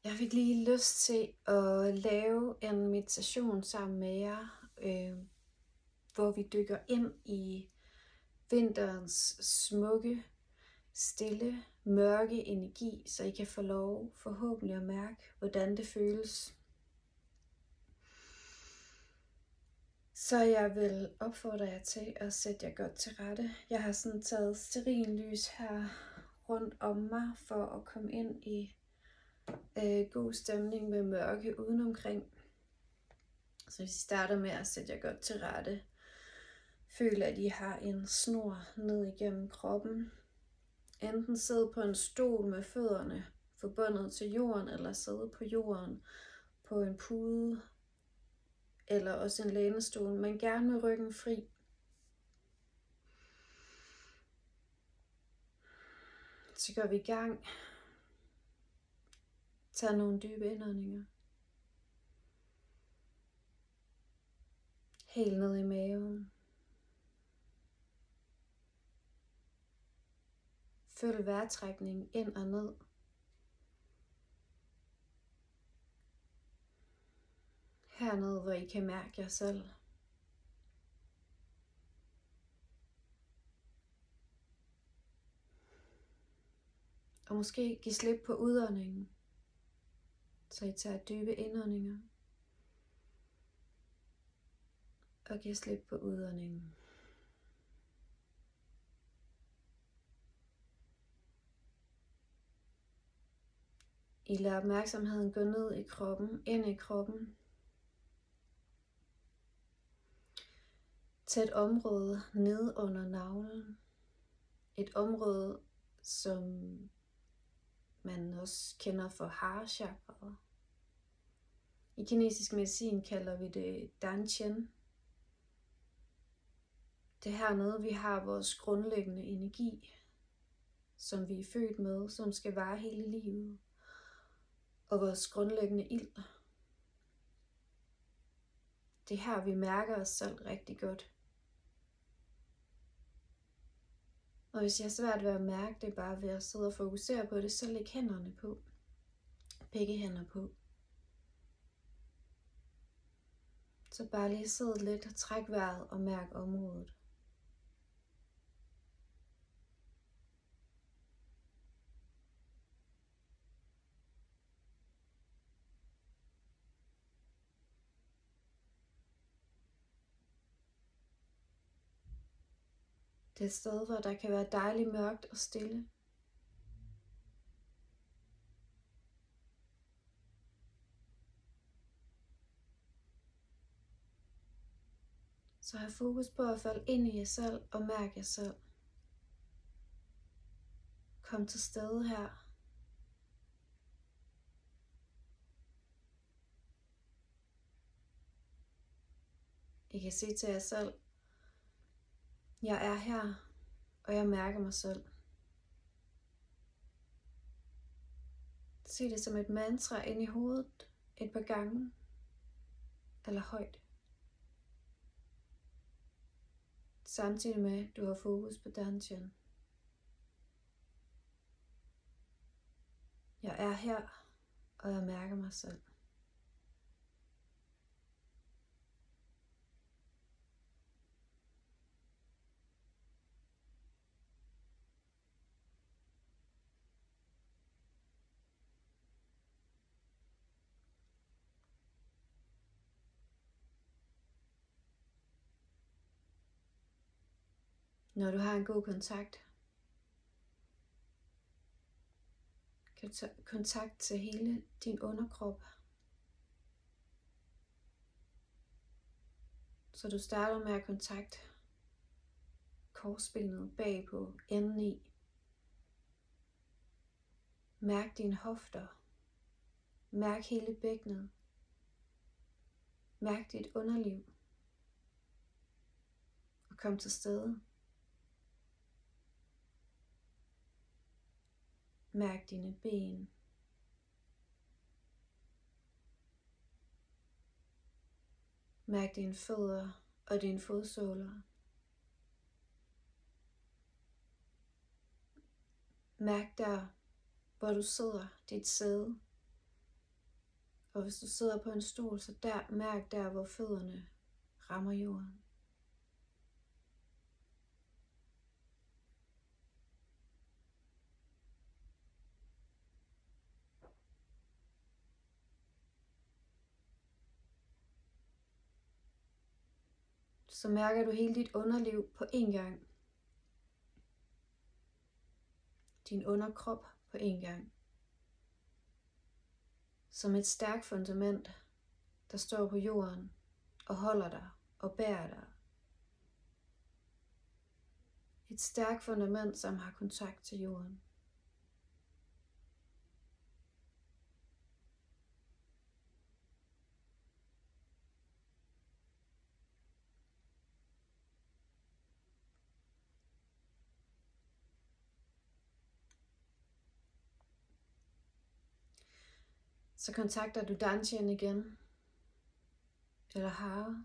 Jeg fik lige lyst til at lave en meditation sammen med jer, hvor vi dykker ind i vinterens smukke, stille, mørke energi, så I kan få lov forhåbentlig at mærke, hvordan det føles. Så jeg vil opfordre jer til at sætte jer godt til rette. Jeg har sådan taget stearinlys her rundt om mig for at komme ind i god stemning med mørke udenomkring. Så hvis I starter med at sætte jer godt til rette, føl at I har en snor ned igennem kroppen. Enten sidde på en stol med fødderne forbundet til jorden, eller sidde på jorden på en pude, eller også en lænestol, men gerne med ryggen fri. Så går vi i gang. Tag nogle dybe indåndinger. Helt ned i maven. Følg vejrtrækningen ind og ned. Hernede, hvor I kan mærke jer selv. Og måske give slip på udåndingen, så I tager dybe indåndinger. Og giv slip på udåndingen. I lader opmærksomheden gå ned i kroppen, ind i kroppen. Til et område nede under navlen. Et område, som man også kender for harachakraet. I kinesisk medicin kalder vi det dantian. Det er hernede, vi har vores grundlæggende energi, som vi er født med, som skal vare hele livet. Og vores grundlæggende ild. Det er her, vi mærker os selv rigtig godt. Og hvis jeg har svært ved at mærke det, bare ved at sidde og fokusere på det, så læg hænderne på. Begge hænder på. Så bare lige sidde lidt og træk vejret og mærk området. Det er et sted, hvor der kan være dejligt mørkt og stille. Så have fokus på at falde ind i jer selv og mærke jer selv. Kom til stede her. I kan sige til jer selv, jeg er her, og jeg mærker mig selv. Sig det som et mantra ind i hovedet et par gange, eller højt. Samtidig med, at du har fokus på dantian. Jeg er her, og jeg mærker mig selv. Når du har en god kontakt, kan du tage kontakt til hele din underkrop. Så du starter med at kontakte korsbenet bagpå, enden i. Mærk dine hofter. Mærk hele bækkenet. Mærk dit underliv. Og kom til stede. Mærk dine ben. Mærk dine fødder og dine fodsåler. Mærk der, hvor du sidder, dit sæde. Og hvis du sidder på en stol, så mærk der, hvor fødderne rammer jorden. Så mærker du hele dit underliv på én gang. Din underkrop på én gang. Som et stærkt fundament, der står på jorden og holder dig og bærer dig. Et stærkt fundament, som har kontakt til jorden. Så kontakter du Dantian igen, eller Hara,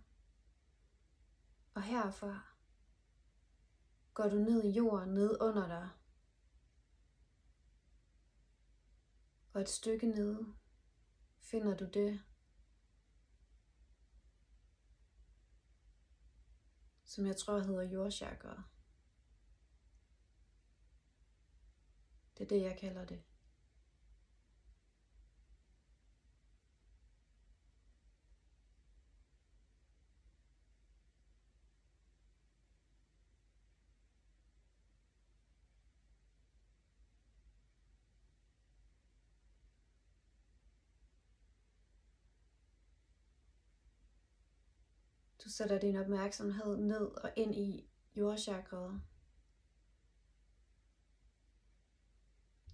og herfra går du ned i jorden, ned under dig, og et stykke nede finder du det, som jeg tror hedder jordchakra. Det er det, jeg kalder det. Du sætter din opmærksomhed ned og ind i jordchakraet.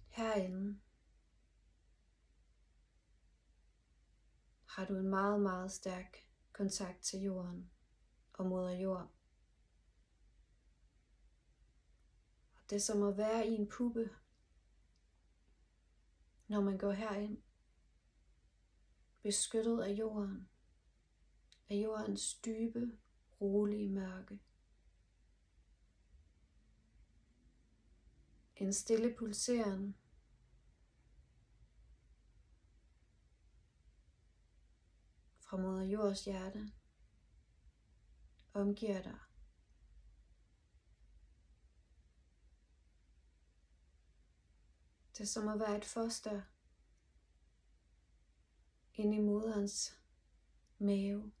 Herinde har du en meget, meget stærk kontakt til jorden og moder jord. Og det er som at være i en puppe, når man går herind, beskyttet af jorden, af jordens dybe, rolige mørke. En stille pulseren, fra moder jords hjerte, omgiver dig. Det er som at være et foster inde i moderens mave.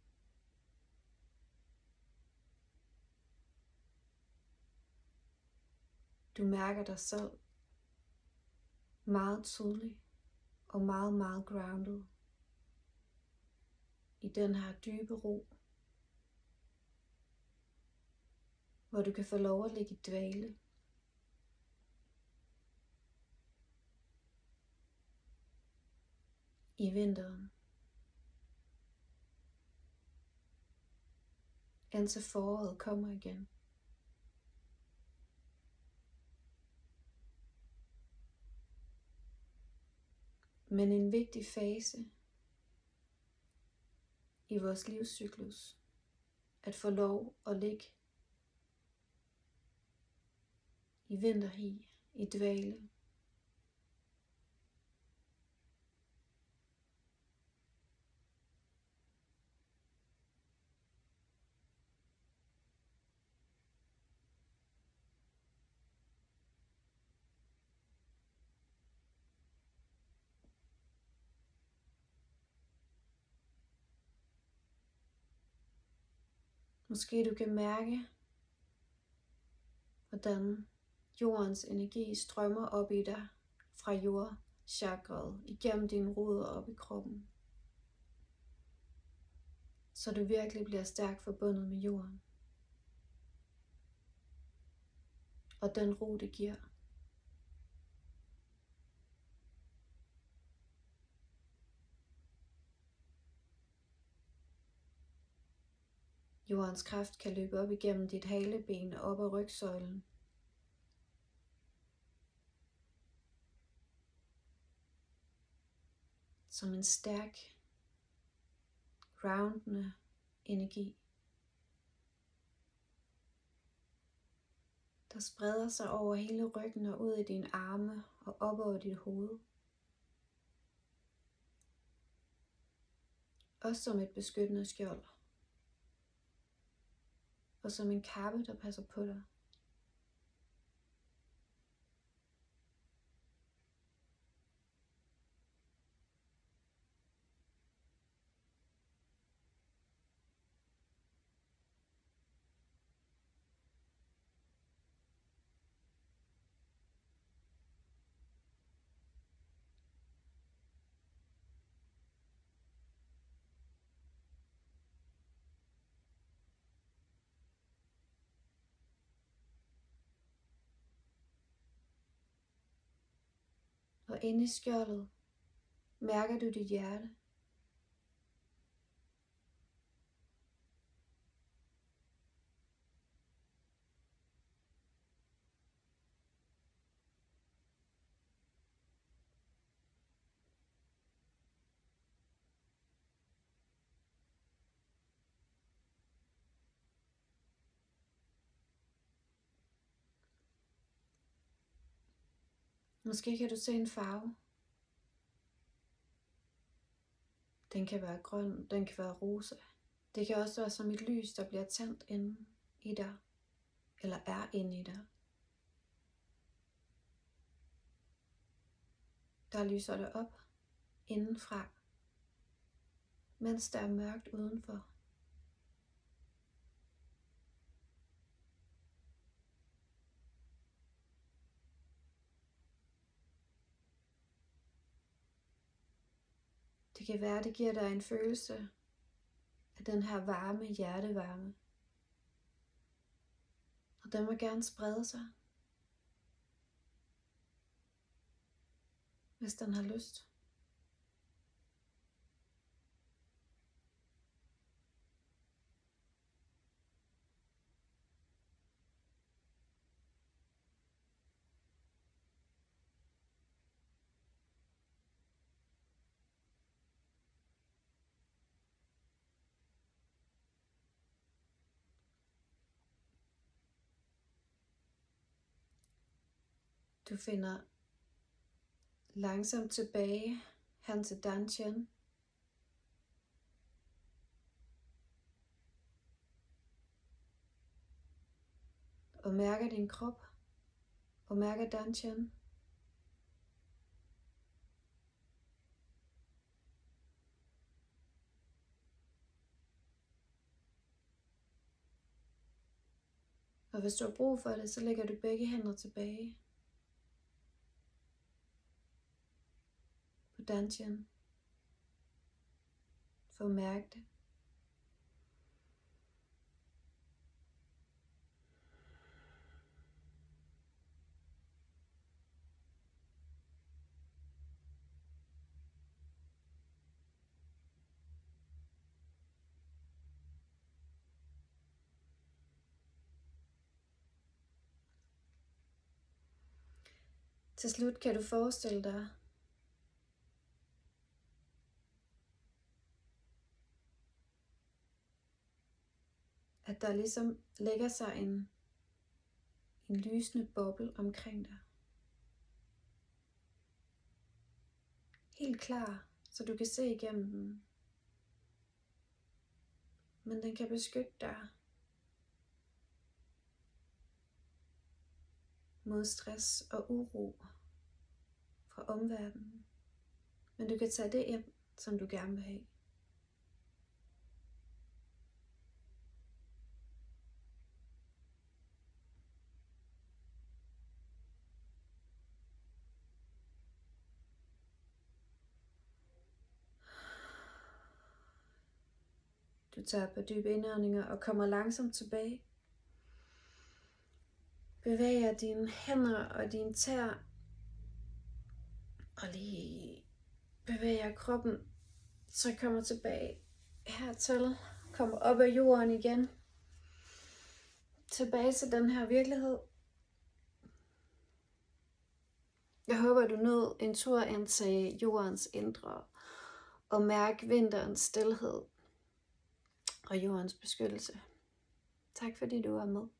Du mærker dig selv meget tydeligt og meget, meget grounded i den her dybe ro, hvor du kan få lov at ligge i dvale. I vinteren, indtil foråret kommer igen. Men en vigtig fase i vores livscyklus, at få lov at ligge i vinterhi, i dvale. Måske du kan mærke, hvordan jordens energi strømmer op i dig fra jordchakraet igennem dine rødder op i kroppen. Så du virkelig bliver stærkt forbundet med jorden. Og den ro det giver. Jordens kraft kan løbe op igennem dit haleben og op ad rygsøjlen. Som en stærk, groundende energi, der spreder sig over hele ryggen og ud i dine arme og op over dit hoved. Også som et beskyttende skjold. Og som en kappe, der passer på dig. Og inde i skjoldet mærker du dit hjerte. Måske kan du se en farve. Den kan være grøn, den kan være rosa. Det kan også være som et lys, der bliver tændt inde i dig, eller er inde i dig. Der lyser det op indenfra, mens der er mørkt udenfor. Det kan være, det giver dig en følelse af den her varme, hjertevarme. Og den må gerne sprede sig, hvis den har lyst. Du finder langsomt tilbage hen til Dantian. Og mærker din krop. Og mærker Dantian. Og hvis du har brug for det, så lægger du begge hænder tilbage på Dantian. For at mærke det. Til slut kan du forestille dig, at der ligesom lægger sig en lysende boble omkring dig. Helt klar, så du kan se igennem den. Men den kan beskytte dig mod stress og uro fra omverdenen. Men du kan tage det ind, som du gerne vil have. Du tager et par dybe indåndinger og kommer langsomt tilbage. Bevæger dine hænder og dine tæer. Og lige bevæger kroppen, så kommer tilbage hertil. Kommer op af jorden igen. Tilbage til den her virkelighed. Jeg håber, du nød en tur ind til jordens indre. Og mærk vinterens stilhed og jordens beskyttelse. Tak fordi du var med.